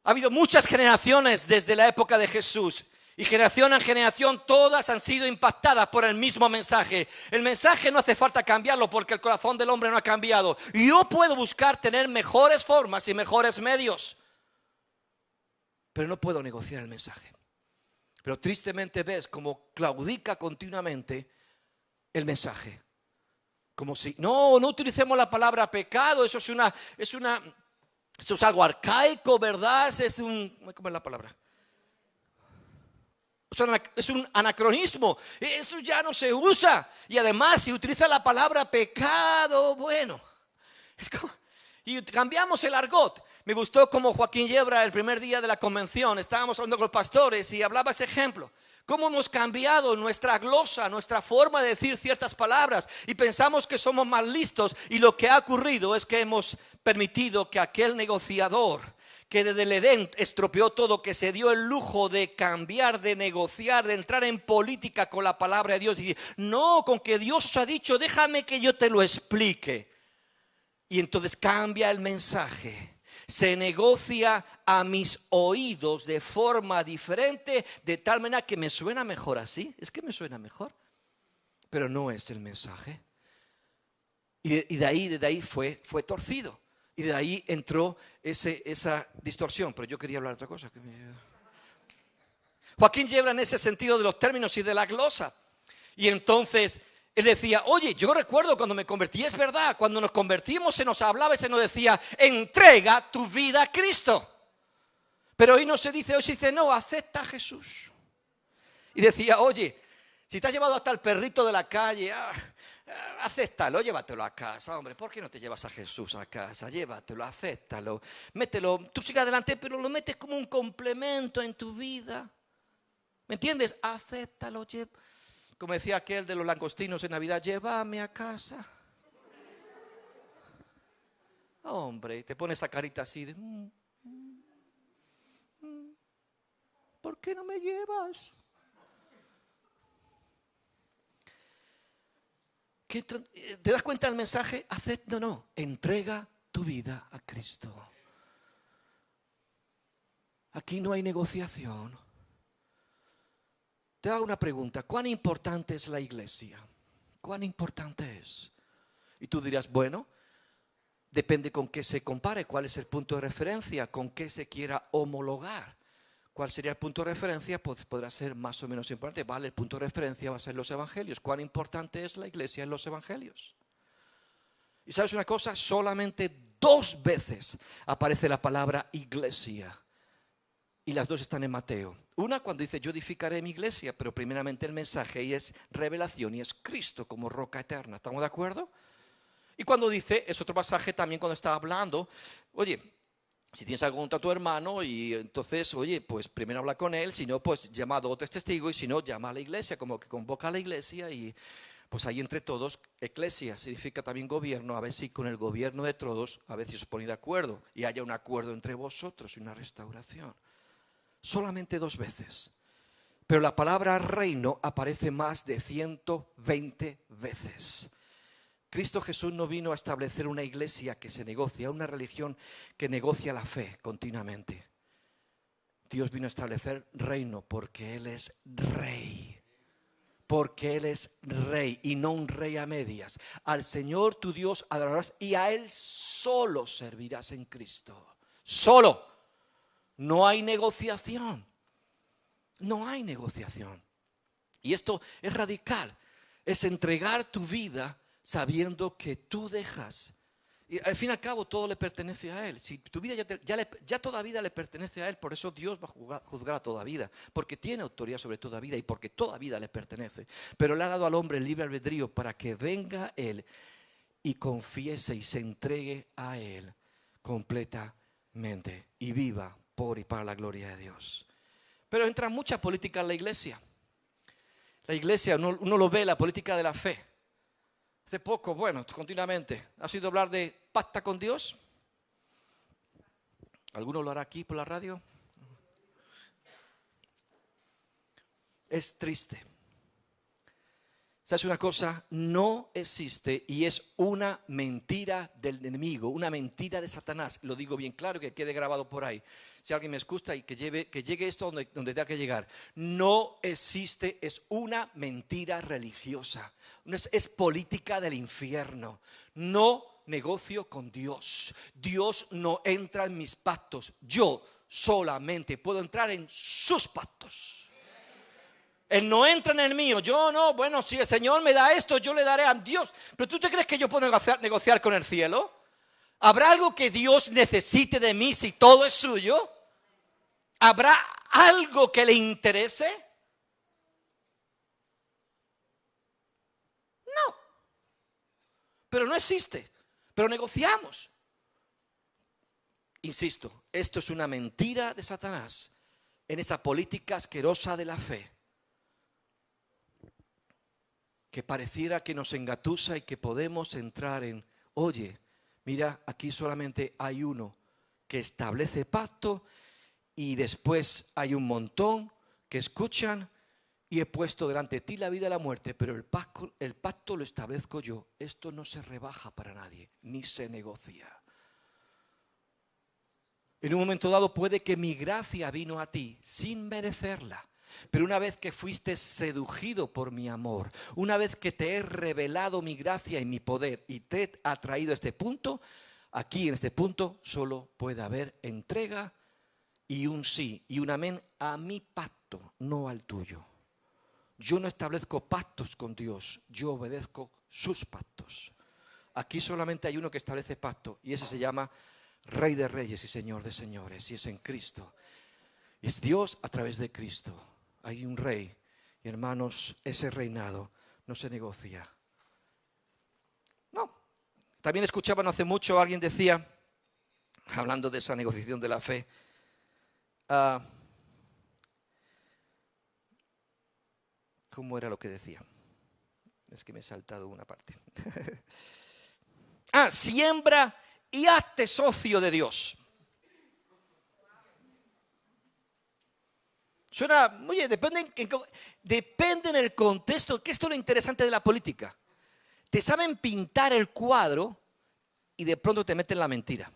A: ha habido muchas generaciones desde la época de Jesús. Y generación en generación todas han sido impactadas por el mismo mensaje. El mensaje no hace falta cambiarlo porque el corazón del hombre no ha cambiado. Y yo puedo buscar tener mejores formas y mejores medios, pero no puedo negociar el mensaje. Pero tristemente ves como claudica continuamente el mensaje. Como si, no utilicemos la palabra pecado, eso es algo arcaico, ¿verdad? ¿Cómo es la palabra? Es un anacronismo, eso ya no se usa. Y además, si utiliza la palabra pecado, bueno, y cambiamos el argot. Me gustó como Joaquín Yebra el primer día de la convención, estábamos hablando con los pastores y hablaba ese ejemplo. Cómo hemos cambiado nuestra glosa, nuestra forma de decir ciertas palabras y pensamos que somos más listos, y lo que ha ocurrido es que hemos permitido que aquel negociador que desde el Edén estropeó todo, que se dio el lujo de cambiar, de negociar, de entrar en política con la palabra de Dios y decir, no, con que Dios os ha dicho, déjame que yo te lo explique. Y entonces cambia el mensaje. Se negocia a mis oídos de forma diferente, de tal manera que me suena mejor así. Es que me suena mejor, pero no es el mensaje. Y de ahí fue torcido. Y de ahí entró esa distorsión. Pero yo quería hablar de otra cosa. Joaquín Yebra en ese sentido de los términos y de la glosa. Y entonces él decía, oye, yo recuerdo cuando me convertí, es verdad, cuando nos convertimos se nos hablaba y se nos decía, entrega tu vida a Cristo. Pero hoy no se dice, hoy se dice, no, acepta a Jesús. Y decía, oye, si te has llevado hasta el perrito de la calle, acéptalo, llévatelo a casa, hombre, ¿por qué no te llevas a Jesús a casa? Llévatelo, acéptalo, mételo, tú sigas adelante, pero lo metes como un complemento en tu vida. ¿Me entiendes? Acéptalo, como decía aquel de los langostinos en Navidad, llévame a casa. Hombre, y te pone esa carita así de, ¿por qué no me llevas? ¿Te das cuenta del mensaje? No, entrega tu vida a Cristo. Aquí no hay negociación. Te hago una pregunta, ¿cuán importante es la iglesia? ¿Cuán importante es? Y tú dirás, bueno, depende con qué se compare, cuál es el punto de referencia, con qué se quiera homologar. ¿Cuál sería el punto de referencia? Pues podrá ser más o menos importante. Vale, el punto de referencia va a ser los evangelios. ¿Cuán importante es la iglesia en los evangelios? Y ¿sabes una cosa? Solamente 2 veces aparece la palabra iglesia. Y las 2 están en Mateo. Una cuando dice yo edificaré mi iglesia, pero primeramente el mensaje y es revelación y es Cristo como roca eterna. ¿Estamos de acuerdo? Y cuando dice, es otro pasaje también cuando está hablando, oye, si tienes algo contra tu hermano y entonces, oye, pues primero habla con él, si no, pues llama a 2 o 3 testigos y si no, llama a la iglesia, como que convoca a la iglesia y pues ahí entre todos, eclesia significa también gobierno, a ver si con el gobierno de todos, a ver si os ponéis de acuerdo y haya un acuerdo entre vosotros y una restauración. Solamente 2 veces. Pero la palabra reino aparece más de 120 veces. Cristo Jesús no vino a establecer una iglesia que se negocia, una religión que negocia la fe continuamente. Dios vino a establecer reino porque Él es rey. Porque Él es rey y no un rey a medias. Al Señor tu Dios adorarás y a Él solo servirás en Cristo. Solo. No hay negociación. No hay negociación. Y esto es radical. Es entregar tu vida sabiendo que tú dejas. Y al fin y al cabo todo le pertenece a Él. Si tu vida ya toda vida le pertenece a Él, por eso Dios va a juzgar a toda vida. Porque tiene autoridad sobre toda vida y porque toda vida le pertenece. Pero le ha dado al hombre el libre albedrío para que venga Él y confiese y se entregue a Él completamente y viva por y para la gloria de Dios. Pero entra mucha política en la iglesia. La iglesia, uno lo ve, la política de la fe. Hace poco, bueno, continuamente, ¿has oído hablar de pacta con Dios? ¿Alguno lo hará aquí por la radio? Es triste. ¿Sabes una cosa? No existe y es una mentira del enemigo, una mentira de Satanás. Lo digo bien claro, que quede grabado por ahí. Si alguien me escucha y que llegue esto donde tenga que llegar. No existe, es una mentira religiosa. Es política del infierno. No negocio con Dios. Dios no entra en mis pactos. Yo solamente puedo entrar en sus pactos. Él no entra en el mío. Yo no, bueno, si el Señor me da esto, yo le daré a Dios. Pero ¿tú te crees que yo puedo negociar con el cielo? ¿Habrá algo que Dios necesite de mí si todo es suyo? ¿Habrá algo que le interese? No. Pero no existe. Pero negociamos. Insisto, esto es una mentira de Satanás en esa política asquerosa de la fe, que pareciera que nos engatusa y que podemos entrar en, oye, mira, aquí solamente hay uno que establece pacto y después hay un montón que escuchan y he puesto delante de ti la vida y la muerte, pero el pacto lo establezco yo. Esto no se rebaja para nadie, ni se negocia. En un momento dado puede que mi gracia vino a ti sin merecerla. Pero una vez que fuiste seducido por mi amor, una vez que te he revelado mi gracia y mi poder y te he atraído a este punto, aquí en este punto solo puede haber entrega y un sí y un amén a mi pacto, no al tuyo. Yo no establezco pactos con Dios, yo obedezco sus pactos. Aquí solamente hay uno que establece pacto y ese se llama Rey de Reyes y Señor de Señores y es en Cristo. Es Dios a través de Cristo. Hay un rey y hermanos, ese reinado no se negocia. No. También escuchaba no hace mucho, alguien decía, hablando de esa negociación de la fe, ¿cómo era lo que decía? Es que me he saltado una parte. Siembra y hazte socio de Dios. Suena, oye, depende en el contexto, que esto es lo interesante de la política. Te saben pintar el cuadro y de pronto te meten la mentira.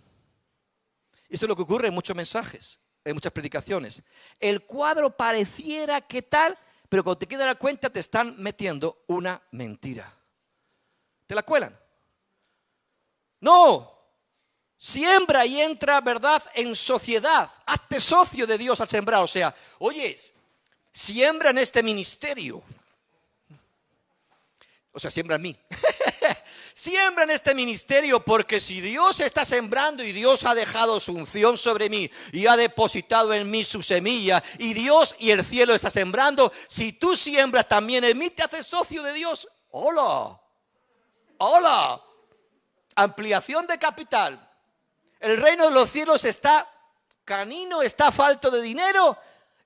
A: Esto es lo que ocurre en muchos mensajes, en muchas predicaciones. El cuadro pareciera que tal, pero cuando te quieres dar cuenta te están metiendo una mentira. Te la cuelan. No, siembra y entra, ¿verdad?, en sociedad. Hazte socio de Dios al sembrar. O sea, oye, siembra en este ministerio. O sea, siembra en mí. Siembra en este ministerio, porque si Dios está sembrando y Dios ha dejado su unción sobre mí y ha depositado en mí su semilla y Dios y el cielo está sembrando, si tú siembras también en mí, te haces socio de Dios. ¡Hola! ¡Hola! Ampliación de capital. El reino de los cielos está canino, está falto de dinero.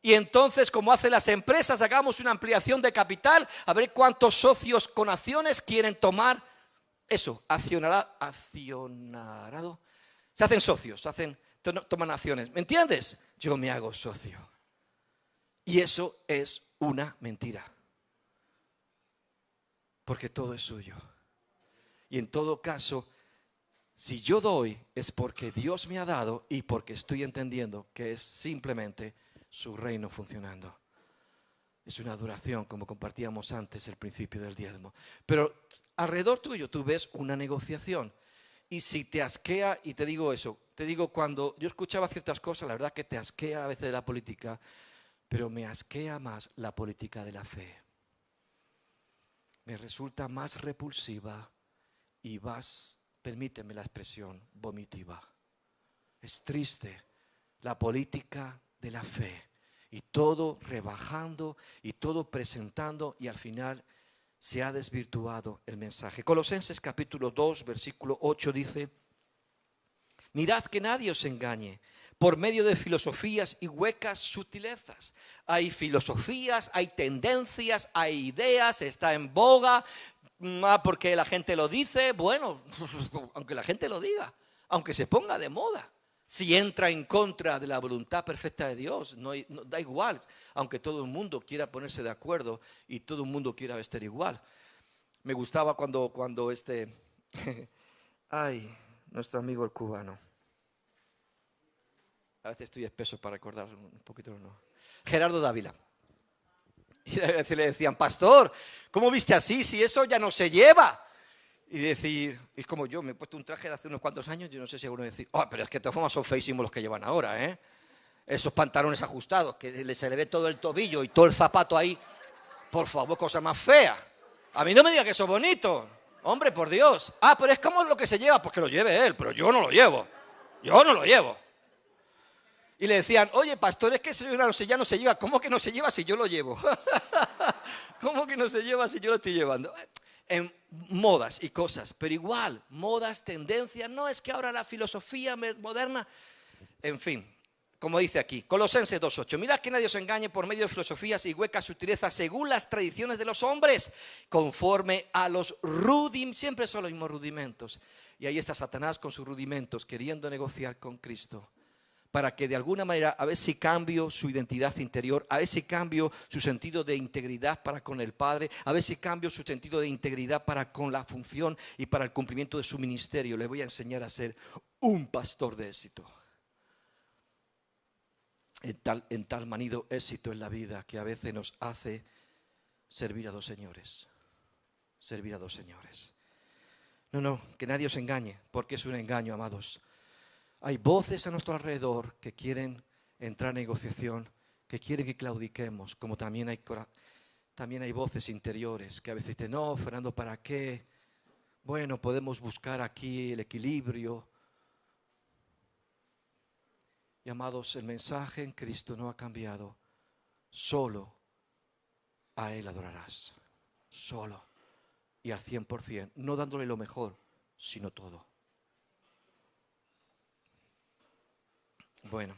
A: Y entonces, como hacen las empresas, hagamos una ampliación de capital, a ver cuántos socios con acciones quieren tomar eso, accionarado. Se hacen socios, toman acciones. ¿Me entiendes? Yo me hago socio. Y eso es una mentira. Porque todo es suyo. Y en todo caso, si yo doy, es porque Dios me ha dado y porque estoy entendiendo que es simplemente su reino funcionando. Es una adoración, como compartíamos antes, el principio del diezmo. Pero alrededor tuyo tú ves una negociación. Y si te asquea, y te digo eso, te digo, cuando yo escuchaba ciertas cosas, la verdad que te asquea a veces de la política, pero me asquea más la política de la fe. Me resulta más repulsiva y más, permíteme la expresión, vomitiva. Es triste la política de la fe. Y todo rebajando y todo presentando, y al final se ha desvirtuado el mensaje. Colosenses capítulo 2, versículo 8 dice: mirad que nadie os engañe por medio de filosofías y huecas sutilezas. Hay filosofías, hay tendencias, hay ideas, está en boga, porque la gente lo dice. Bueno, aunque la gente lo diga, aunque se ponga de moda. Si entra en contra de la voluntad perfecta de Dios, no, da igual, aunque todo el mundo quiera ponerse de acuerdo y todo el mundo quiera vestir igual. Me gustaba cuando ay, nuestro amigo el cubano. A veces estoy espeso para recordar un poquito, ¿no? Gerardo Dávila. Y le decían: pastor, ¿cómo viste así? Si eso ya no se lleva. Y decir, es como yo, me he puesto un traje de hace unos cuantos años, yo no sé si alguno decir, pero es que de todas formas son feísimos los que llevan ahora, ¿eh? Esos pantalones ajustados, que se le ve todo el tobillo y todo el zapato ahí. Por favor, cosa más fea. A mí no me diga que eso es bonito. Hombre, por Dios. Pero es como lo que se lleva, pues que lo lleve él, pero yo no lo llevo. Yo no lo llevo. Y le decían: oye, pastor, es que eso ya no se lleva. ¿Cómo que no se lleva si yo lo llevo? ¿Cómo que no se lleva si yo lo estoy llevando? En modas y cosas, pero igual, modas, tendencias, no es que ahora la filosofía moderna, en fin, como dice aquí, Colosenses 2.8, mirad que nadie os engañe por medio de filosofías y huecas sutilezas según las tradiciones de los hombres, conforme a los rudimentos, siempre son los mismos rudimentos, y ahí está Satanás con sus rudimentos, queriendo negociar con Cristo, para que de alguna manera, a ver si cambio su identidad interior, a ver si cambio su sentido de integridad para con el Padre, a ver si cambio su sentido de integridad para con la función y para el cumplimiento de su ministerio. Le voy a enseñar a ser un pastor de éxito. En tal manido éxito en la vida que a veces nos hace servir a dos señores. Servir a dos señores. No, que nadie os engañe, porque es un engaño, amados. Hay voces a nuestro alrededor que quieren entrar en negociación, que quieren que claudiquemos, como también hay voces interiores que a veces dicen: no, Fernando, ¿para qué? Bueno, podemos buscar aquí el equilibrio. Y amados, el mensaje en Cristo no ha cambiado. Solo a Él adorarás. Solo. Y al 100%. No dándole lo mejor, sino todo. Bueno,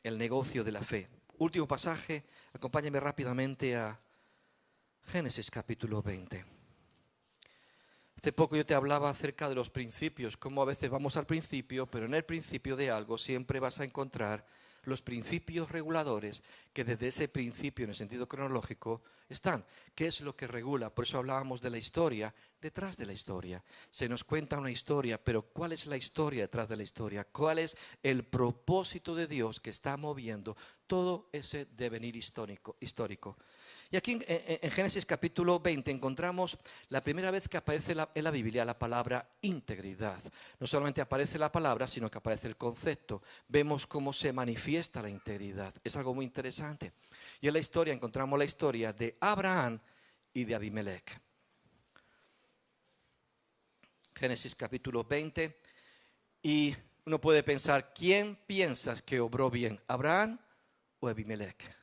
A: el negocio de la fe. Último pasaje, acompáñame rápidamente a Génesis capítulo 20. Hace poco yo te hablaba acerca de los principios, cómo a veces vamos al principio, pero en el principio de algo siempre vas a encontrar los principios reguladores que desde ese principio, en el sentido cronológico, están. ¿Qué es lo que regula? Por eso hablábamos de la historia, detrás de la historia. Se nos cuenta una historia, pero ¿cuál es la historia detrás de la historia? ¿Cuál es el propósito de Dios que está moviendo todo ese devenir histórico? Y aquí en Génesis capítulo 20 encontramos la primera vez que aparece en la Biblia la palabra integridad. No solamente aparece la palabra, sino que aparece el concepto. Vemos cómo se manifiesta la integridad. Es algo muy interesante. Y en la historia encontramos la historia de Abraham y de Abimelech. Génesis capítulo 20. Y uno puede pensar, ¿quién piensas que obró bien? ¿Abraham o Abimelech?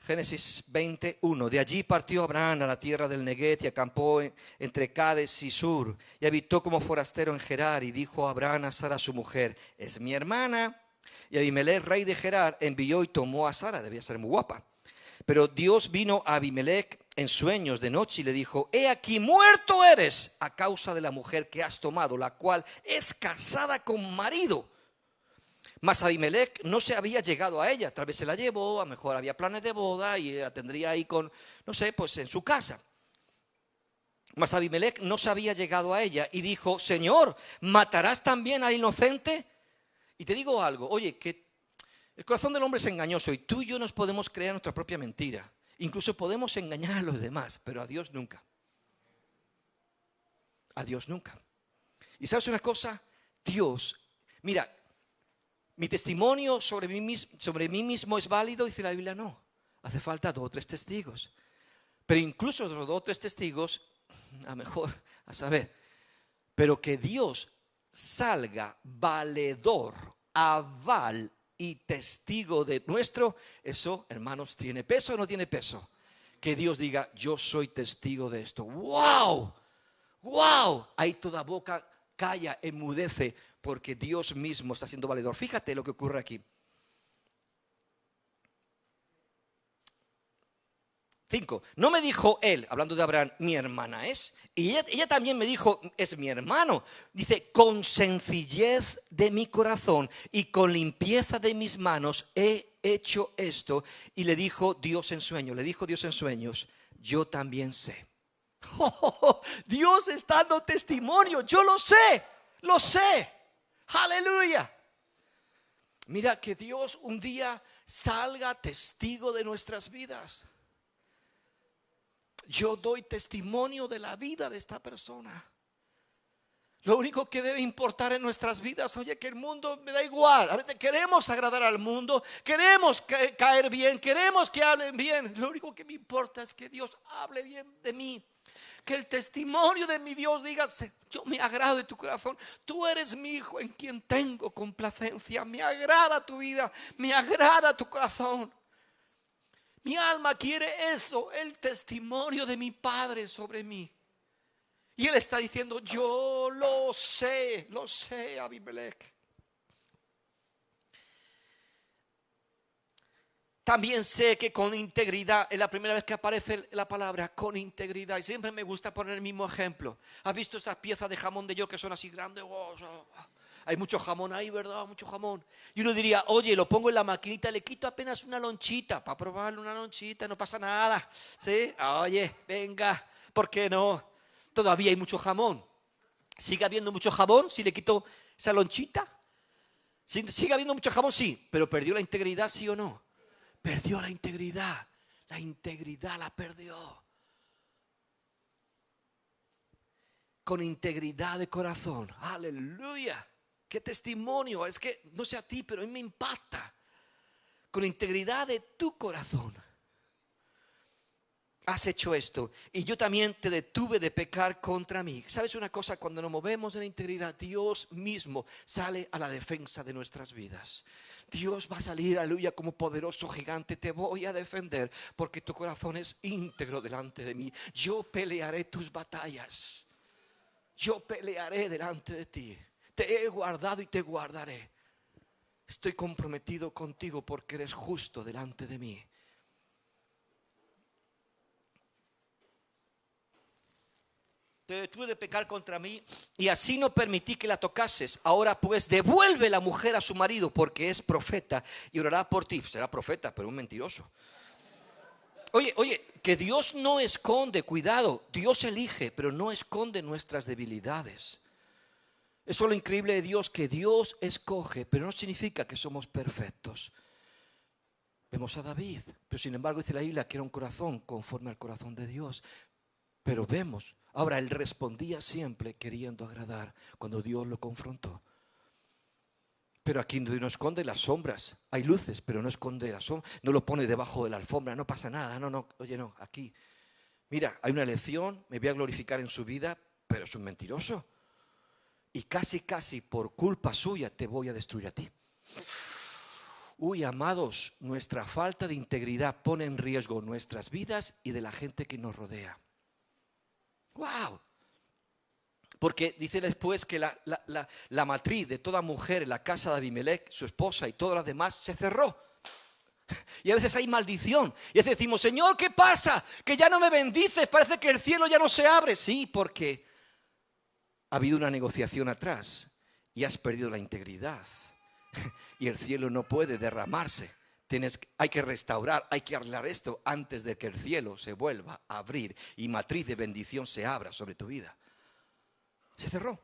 A: Génesis 21. De allí partió Abraham a la tierra del Neguet y acampó entre Cades y Sur y habitó como forastero en Gerar. Y dijo Abraham a Sara su mujer: es mi hermana. Y Abimelech, rey de Gerar, envió y tomó a Sara. Debía ser muy guapa. Pero Dios vino a Abimelech en sueños de noche y le dijo: he aquí, muerto eres a causa de la mujer que has tomado, la cual es casada con marido. Mas Abimelech no se había llegado a ella, tal vez se la llevó, a lo mejor había planes de boda y la tendría ahí con, no sé, pues en su casa. Mas Abimelech no se había llegado a ella y dijo: Señor, ¿matarás también al inocente? Y te digo algo, oye, que el corazón del hombre es engañoso y tú y yo nos podemos crear nuestra propia mentira. Incluso podemos engañar a los demás, pero a Dios nunca. A Dios nunca. Y ¿sabes una cosa? Dios, mira, mi testimonio sobre mí mismo es válido, dice la Biblia, no. Hace falta 2 o 3 testigos. Pero incluso los 2 o 3 testigos, a lo mejor, a saber, pero que Dios salga valedor, aval y testigo de nuestro, eso, hermanos, ¿tiene peso o no tiene peso? Que Dios diga: yo soy testigo de esto. ¡Wow! ¡Wow! Ahí toda boca calla, enmudece, porque Dios mismo está siendo valedor. Fíjate lo que ocurre aquí. 5. No me dijo él, hablando de Abraham, mi hermana es. Y ella también me dijo: es mi hermano. Dice: con sencillez de mi corazón y con limpieza de mis manos he hecho esto. Y le dijo Dios en sueños: yo también sé. Dios está dando testimonio, yo lo sé. Aleluya. Mira, que Dios un día salga testigo de nuestras vidas. Yo doy testimonio de la vida de esta persona. Lo único que debe importar en nuestras vidas, oye, que el mundo me da igual. A veces queremos agradar al mundo, queremos caer bien, queremos que hablen bien. Lo único que me importa es que Dios hable bien de mí. Que el testimonio de mi Dios diga: yo me agrado de tu corazón, tú eres mi hijo en quien tengo complacencia. Me agrada tu vida, me agrada tu corazón. Mi alma quiere eso, el testimonio de mi Padre sobre mí. Y Él está diciendo: yo lo sé, Abimelech. También sé que con integridad, es la primera vez que aparece la palabra con integridad. Y siempre me gusta poner el mismo ejemplo. ¿Has visto esas piezas de jamón de york que son así grandes? Oh, hay mucho jamón ahí, ¿verdad? Mucho jamón. Y uno diría: oye, lo pongo en la maquinita, le quito apenas una lonchita para probarle, una lonchita, no pasa nada. ¿Sí? Oye, venga, ¿por qué no? Todavía hay mucho jamón. ¿Sigue habiendo mucho jamón si le quito esa lonchita? ¿Sigue habiendo mucho jamón? Sí, pero ¿perdió la integridad, sí o no? Perdió la integridad la perdió. Con integridad de corazón, aleluya. Qué testimonio, es que no sé a ti, pero a mí me impacta. Con integridad de tu corazón has hecho esto, y yo también te detuve de pecar contra mí. ¿Sabes una cosa? Cuando nos movemos en integridad, Dios mismo sale a la defensa de nuestras vidas. Dios va a salir, aleluya, como poderoso gigante. Te voy a defender porque tu corazón es íntegro delante de mí. Yo pelearé tus batallas. Yo pelearé delante de ti. Te he guardado y te guardaré. Estoy comprometido contigo porque eres justo delante de mí. te detuve de pecar contra mí y así no permití que la tocases. Ahora pues devuelve la mujer a su marido porque es profeta y orará por ti. Será profeta, pero un mentiroso. Oye, que Dios no esconde, cuidado, Dios elige, pero no esconde nuestras debilidades. Eso es lo increíble de Dios, que Dios escoge, pero no significa que somos perfectos. Vemos a David, pero sin embargo dice la Biblia que era un corazón conforme al corazón de Dios. Pero vemos, ahora él respondía siempre queriendo agradar cuando Dios lo confrontó. Pero aquí no esconde las sombras. Hay luces, pero no esconde las sombras. No lo pone debajo de la alfombra, no pasa nada. No, oye, no, aquí. Mira, hay una elección, me voy a glorificar en su vida, pero es un mentiroso. Y casi por culpa suya te voy a destruir a ti. Uy, amados, nuestra falta de integridad pone en riesgo nuestras vidas y de la gente que nos rodea. ¡Wow! Porque dice después que la matriz de toda mujer en la casa de Abimelech, su esposa y todas las demás, se cerró. Y a veces hay maldición. Y a veces decimos, Señor, ¿qué pasa? Que ya no me bendices, parece que el cielo ya no se abre. Sí, porque ha habido una negociación atrás y has perdido la integridad. Y el cielo no puede derramarse. Hay que restaurar, hay que arreglar esto antes de que el cielo se vuelva a abrir y matriz de bendición se abra sobre tu vida. Se cerró.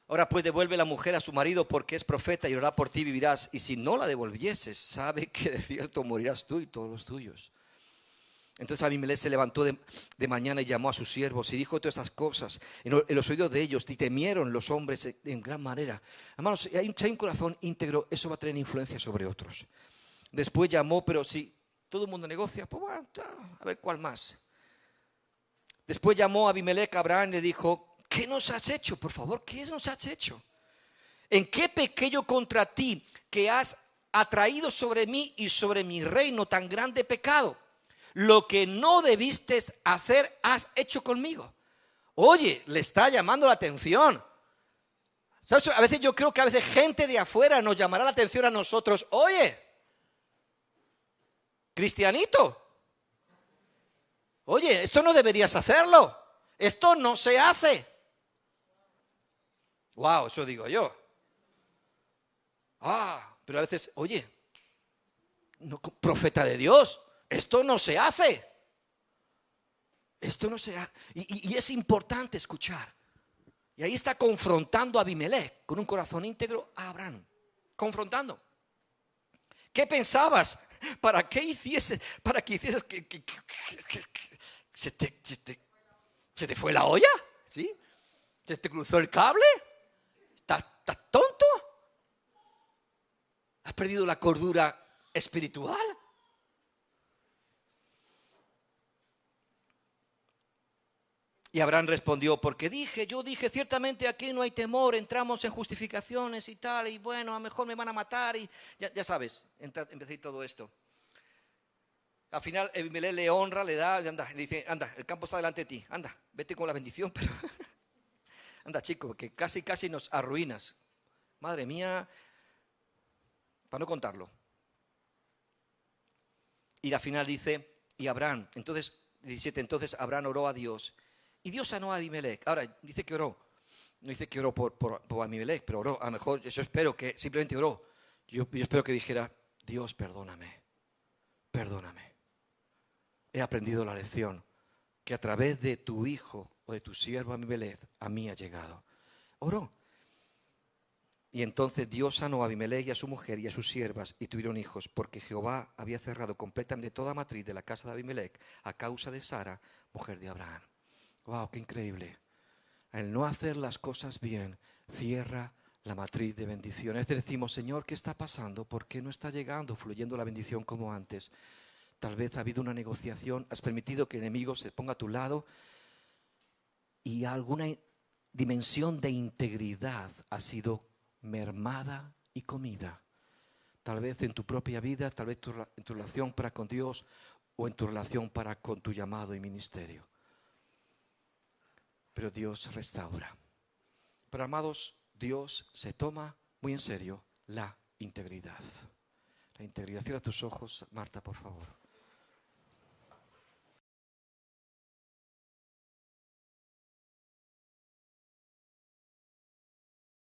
A: Ahora pues devuelve la mujer a su marido porque es profeta y orará por ti, vivirás. Y si no la devolvieses, sabe que de cierto morirás tú y todos los tuyos. Entonces Abimelech se levantó de mañana y llamó a sus siervos y dijo todas estas cosas en los oídos de ellos, y temieron los hombres en gran manera. Hermanos, si hay un corazón íntegro, eso va a tener influencia sobre otros. Después llamó, pero si todo el mundo negocia, pues bueno, a ver cuál más. Después llamó a Abimelech a Abraham y le dijo, ¿qué nos has hecho? Por favor, ¿qué nos has hecho? ¿En qué pequé yo contra ti que has atraído sobre mí y sobre mi reino tan grande pecado? Lo que no debiste hacer has hecho conmigo. Oye, le está llamando la atención. ¿Sabes? A veces yo creo que a veces gente de afuera nos llamará la atención a nosotros. Oye, cristianito. Oye, esto no deberías hacerlo. Esto no se hace. Wow, eso digo yo. Pero a veces, oye, no, profeta de Dios, esto no se hace. Esto no se hace. Y es importante escuchar. Y ahí está confrontando a Abimelech con un corazón íntegro a Abraham. Confrontando. ¿Qué pensabas? ¿Para qué hicieses? ¿Para que hicieses que se te fue la olla? ¿Sí? ¿Se te cruzó el cable? ¿Estás tonto? ¿Has perdido la cordura espiritual? Y Abraham respondió, porque yo dije, ciertamente aquí no hay temor, entramos en justificaciones y tal, y bueno, a lo mejor me van a matar, y ya sabes, empecé todo esto. Al final Abimelech le honra, le da, le dice, anda, el campo está delante de ti, anda, vete con la bendición, pero anda chico, que casi nos arruinas. Madre mía, para no contarlo. Y al final dice, y Abraham, entonces, 17, entonces Abraham oró a Dios, y Dios sanó a Abimelech. Ahora, dice que oró, no dice que oró por Abimelech, pero oró, a lo mejor, yo espero que simplemente oró. Yo espero que dijera, Dios, perdóname. He aprendido la lección que a través de tu hijo o de tu siervo Abimelech a mí ha llegado. Oró. Y entonces Dios sanó a Abimelech y a su mujer y a sus siervas y tuvieron hijos, porque Jehová había cerrado completamente toda matriz de la casa de Abimelech a causa de Sara, mujer de Abraham. ¡Wow! ¡Qué increíble! Al no hacer las cosas bien, cierra la matriz de bendición. Es decir, decimos, Señor, ¿qué está pasando? ¿Por qué no está llegando, fluyendo la bendición como antes? Tal vez ha habido una negociación, has permitido que el enemigo se ponga a tu lado y alguna dimensión de integridad ha sido mermada y comida. Tal vez en tu propia vida, tal vez en tu relación para con Dios o en tu relación para con tu llamado y ministerio. Pero Dios restaura. Pero amados, Dios se toma muy en serio la integridad. La integridad. Cierra tus ojos, Marta, por favor.